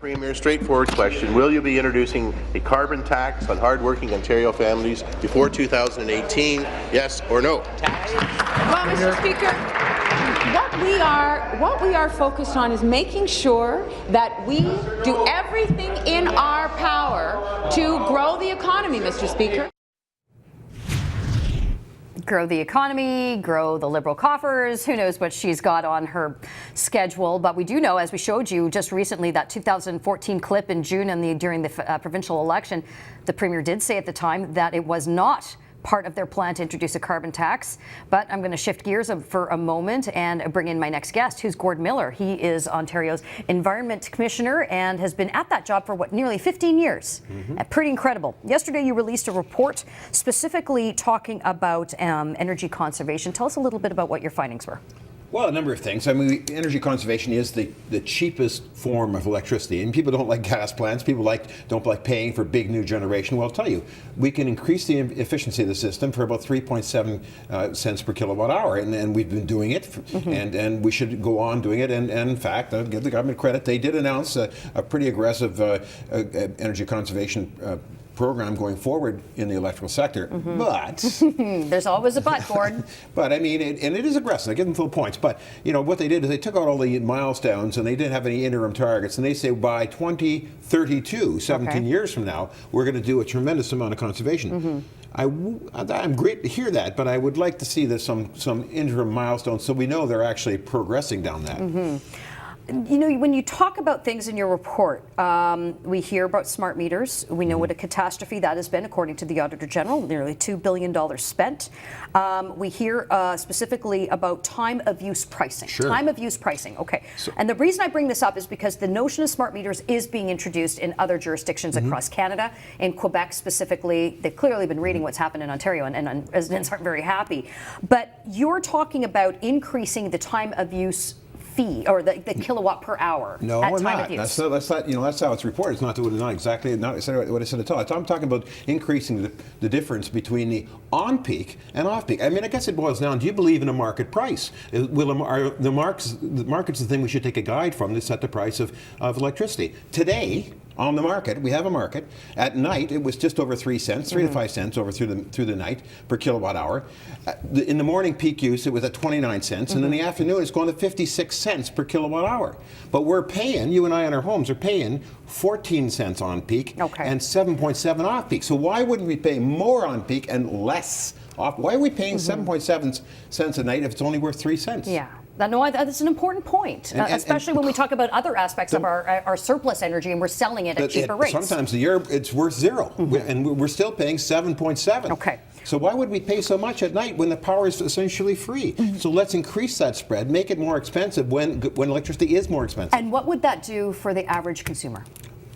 Premier, straightforward question. Will you be introducing a carbon tax on hard-working Ontario families before 2018? Yes or no? Well, Mr. Speaker, what we are focused on is making sure that we do everything in our power to grow the economy, Mr. Speaker. Grow the economy, grow the Liberal coffers. Who knows what she's got on her schedule. But we do know, as we showed you just recently, that 2014 clip in June during the provincial election, the Premier did say at the time that it was not part of their plan to introduce a carbon tax. But I'm going to shift gears for a moment and bring in my next guest, who's Gord Miller. He is Ontario's Environmental Commissioner and has been at that job for, nearly 15 years. Pretty incredible. Yesterday, you released a report specifically talking about energy conservation. Tell us a little bit about what your findings were. Well, a number of things. I mean, energy conservation is the cheapest form of electricity, and people don't like gas plants. People don't like paying for big new generation. Well, I'll tell you, we can increase the efficiency of the system for about 3.7 cents per kilowatt hour, and we've been doing it, and we should go on doing it. And in fact, I'll give the government credit. They did announce a pretty aggressive energy conservation program going forward in the electrical sector, but there's always a but, Gord. But I mean, and it is aggressive. I give them full points. But you know what they did is they took out all the milestones and they didn't have any interim targets. And they say by 2032, 17 years from now, we're going to do a tremendous amount of conservation. I'm great to hear that, but I would like to see there's some interim milestones so we know they're actually progressing down that. You know, when you talk about things in your report, we hear about smart meters. We know what a catastrophe that has been, according to the Auditor General, nearly $2 billion spent. We hear specifically about time of use pricing. Time of use pricing, okay. And the reason I bring this up is because the notion of smart meters is being introduced in other jurisdictions across Canada. In Quebec specifically, they've clearly been reading what's happened in Ontario, and residents aren't very happy. But you're talking about increasing the time of use fee, or the kilowatt per hour. No, at we're time not. Of use. That's not. You know, that's how it's reported. It's not exactly what I said at all. I'm talking about increasing the difference between the on-peak and off-peak. I mean, I guess it boils down. Do you believe in a market price? Are the market's the thing we should take a guide from to set the price of electricity today? On the market, we have a market. At night, it was just over 3 cents, 3 to 5 cents over through the night per kilowatt hour. In the morning peak use, it was at 29 cents, and in the afternoon, it's going to 56 cents per kilowatt hour. But we're paying, you and I in our homes are paying 14 cents on peak and 7.7 off peak. So why wouldn't we pay more on peak and less off? Why are we paying 7.7 cents a night if it's only worth 3 cents? Yeah. No, that's an important point, especially when we talk about other aspects of our surplus energy and we're selling it at cheaper rates. Sometimes a year it's worth zero, and we're still paying 7.7. Okay. So why would we pay so much at night when the power is essentially free? So let's increase that spread, make it more expensive when electricity is more expensive. And what would that do for the average consumer?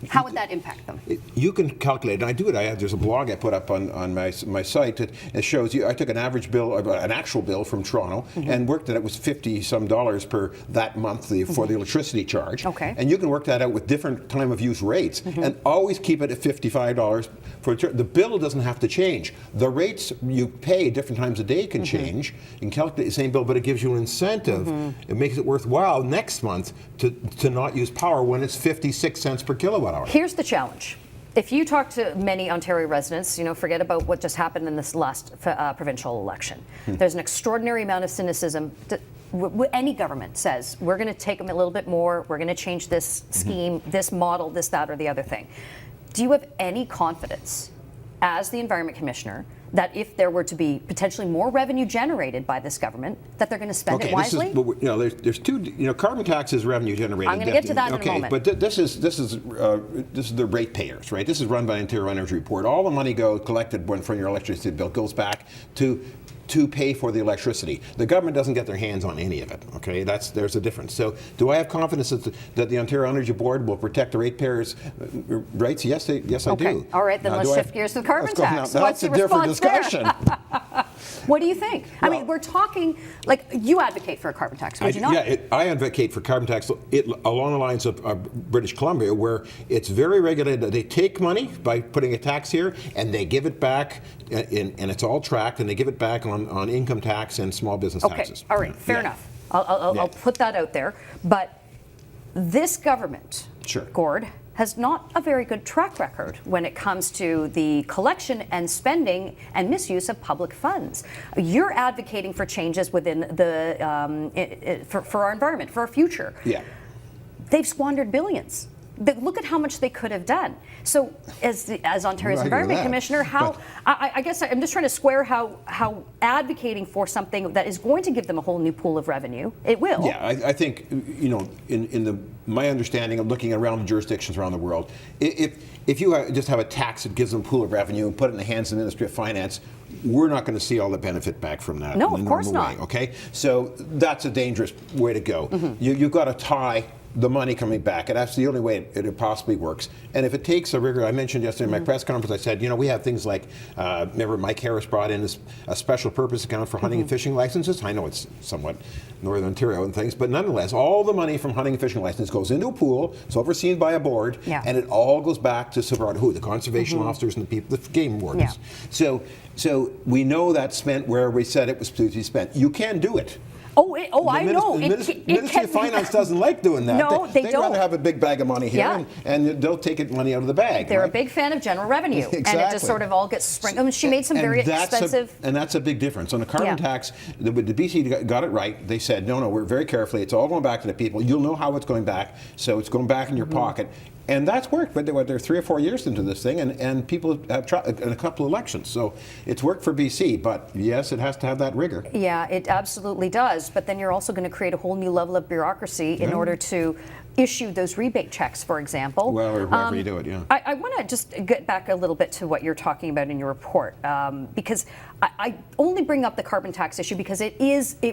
How would that impact them? You can calculate, and I do it. There's a blog I put up on my site that shows you. I took an average bill, an actual bill from Toronto, and worked that it was $50-some per that month for the electricity charge. Okay. And you can work that out with different time of use rates, and always keep it at $55 for the bill doesn't have to change. The rates you pay different times a day can change. You can calculate the same bill, but it gives you an incentive. It makes it worthwhile next month to not use power when it's 56 cents per kilowatt hour. Here's the challenge. If you talk to many Ontario residents, forget about what just happened in this last provincial election. There's an extraordinary amount of cynicism. Any government says, we're going to take them a little bit more, we're going to change this scheme, this model, this, that, or the other thing. Do you have any confidence, as the Environment Commissioner, that if there were to be potentially more revenue generated by this government, that they're going to spend it wisely? There's two. Carbon tax is revenue generated. I'm going to get to that in a moment. But this is the ratepayers, right? This is run by Ontario Energy Report. All the money collected from your electricity bill goes back to pay for the electricity. The government doesn't get their hands on any of it. Okay, there's a difference. So, do I have confidence that the Ontario Energy Board will protect the ratepayers' rights? Yes, I do. All right, then let's shift gears to the carbon tax. Now, that's a different discussion. What do you think? I mean, we're talking, you advocate for a carbon tax, would you not? Yeah, I advocate for carbon tax along the lines of British Columbia, where it's very regulated. They take money by putting a tax here, and they give it back, and it's all tracked, and they give it back on income tax and small business taxes. Okay, all right, fair enough. I'll put that out there. But This government, Sure. Gord, has not a very good track record when it comes to the collection and spending and misuse of public funds. You're advocating for changes within the for our environment, for our future. Yeah. They've squandered billions. Look at how much they could have done. So, as Ontario's Right, Environment that. Commissioner, I guess I'm just trying to square how advocating for something that is going to give them a whole new pool of revenue, it will. Yeah, I think, you know, my understanding of looking around the jurisdictions around the world, if you just have a tax that gives them a pool of revenue and put it in the hands of the Ministry of Finance, we're not going to see all the benefit back from that. No, in the of course normal not. way, okay? So that's a dangerous way to go. You've got to tie the money coming back, and that's the only way it possibly works. And if it takes a rigor, I mentioned yesterday in my press conference, I said, you know, we have things like, remember Mike Harris brought in a special purpose account for hunting and fishing licenses. I know it's somewhat Northern Ontario and things, but nonetheless, all the money from hunting and fishing licenses goes into a pool, it's overseen by a board, and it all goes back to the conservation officers and the people, the game wardens. Yeah. So we know that's spent where we said it was to be spent. You can do it. I know. The Ministry of Finance doesn't like doing that. No, they They'd don't. rather have a big bag of money here, and they'll take money out of the bag. They're right? a big fan of general revenue, and it just Exactly. sort of all gets sprinkled. I mean, she made some very expensive. And that's a big difference. On the carbon tax, the BC got it right. They said, no, we're very carefully. It's all going back to the people. You'll know how it's going back, so it's going back in your pocket. And that's worked, but they're 3 or 4 years into this thing, and people have tried in a couple of elections. So it's worked for BC, but yes, it has to have that rigor. Yeah, it absolutely does. But then you're also going to create a whole new level of bureaucracy in order to issue those rebate checks, for example. Well, or however you do it, yeah. I want to just get back a little bit to what you're talking about in your report, because I only bring up the carbon tax issue because it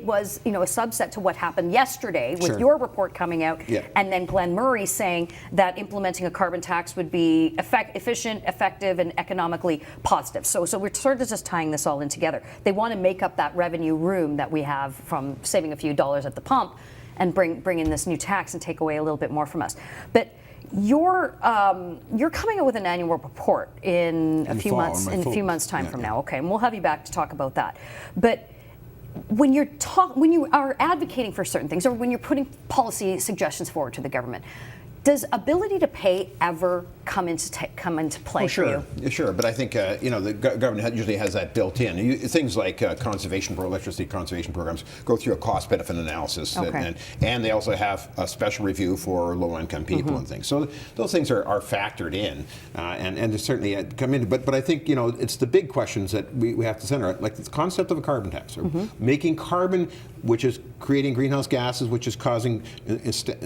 was a subset to what happened yesterday with your report coming out, and then Glenn Murray saying that implementing a carbon tax would be efficient, effective, and economically positive. So we're sort of just tying this all in together. They want to make up that revenue room that we have from saving a few dollars at the pump and bring in this new tax and take away a little bit more from us. But you're coming out with an annual report in a few months time from now. Okay, and we'll have you back to talk about that. But when you are advocating for certain things, or when you're putting policy suggestions forward to the government, does ability to pay ever come into play for you? Sure, but I think the government usually has that built in. Things like electricity conservation programs go through a cost-benefit analysis, and they also have a special review for low-income people and things. So those things are factored in, and they certainly come in. But I think it's the big questions that we have to center, like the concept of a carbon tax, or making carbon, which is creating greenhouse gases, which is causing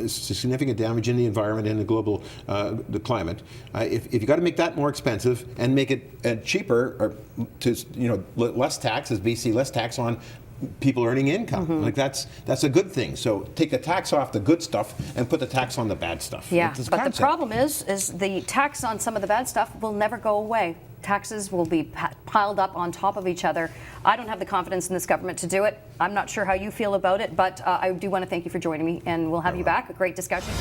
significant damage in the environment and the global the climate. If you got to make that more expensive and make it cheaper, or to less tax, as BC, less tax on people earning income. Like that's a good thing. So take the tax off the good stuff and put the tax on the bad stuff. Yeah, but the problem is the tax on some of the bad stuff will never go away. Taxes will be piled up on top of each other. I don't have the confidence in this government to do it. I'm not sure how you feel about it, but I do want to thank you for joining me, and we'll have you back. A great discussion.